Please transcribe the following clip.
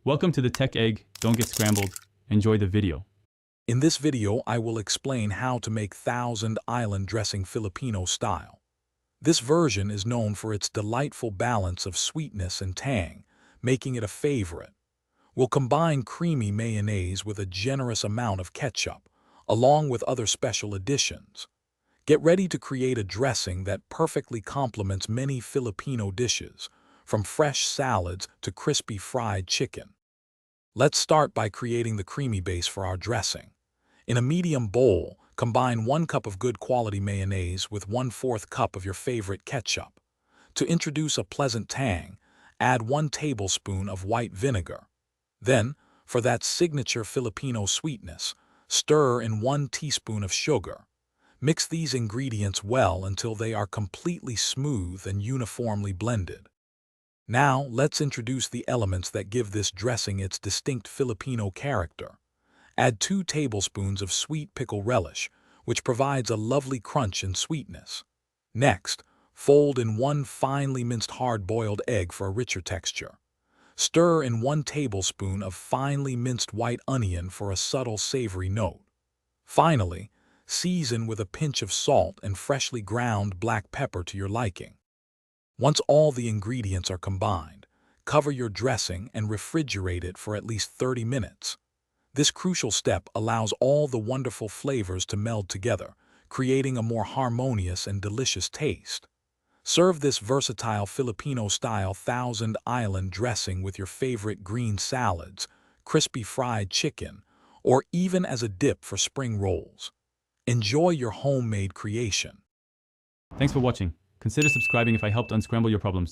Welcome to the Tech Egg. Don't get scrambled. Enjoy the video. In this video, I will explain how to make Thousand Island dressing Filipino style. This version is known for its delightful balance of sweetness and tang, making it a favorite. We'll combine creamy mayonnaise with a generous amount of ketchup, along with other special additions. Get ready to create a dressing that perfectly complements many Filipino dishes, from fresh salads to crispy fried chicken. Let's start by creating the creamy base for our dressing. In a medium bowl, combine 1 cup of good quality mayonnaise with 1/4 cup of your favorite ketchup. To introduce a pleasant tang, add 1 tablespoon of white vinegar. Then, for that signature Filipino sweetness, stir in 1 teaspoon of sugar. Mix these ingredients well until they are completely smooth and uniformly blended. Now, let's introduce the elements that give this dressing its distinct Filipino character. Add 2 tablespoons of sweet pickle relish, which provides a lovely crunch and sweetness. Next, fold in 1 finely minced hard-boiled egg for a richer texture. Stir in 1 tablespoon of finely minced white onion for a subtle savory note. Finally, season with a pinch of salt and freshly ground black pepper to your liking. Once all the ingredients are combined, cover your dressing and refrigerate it for at least 30 minutes. This crucial step allows all the wonderful flavors to meld together, creating a more harmonious and delicious taste. Serve this versatile Filipino-style Thousand Island dressing with your favorite green salads, crispy fried chicken, or even as a dip for spring rolls. Enjoy your homemade creation. Thanks for watching. Consider subscribing if I helped unscramble your problems.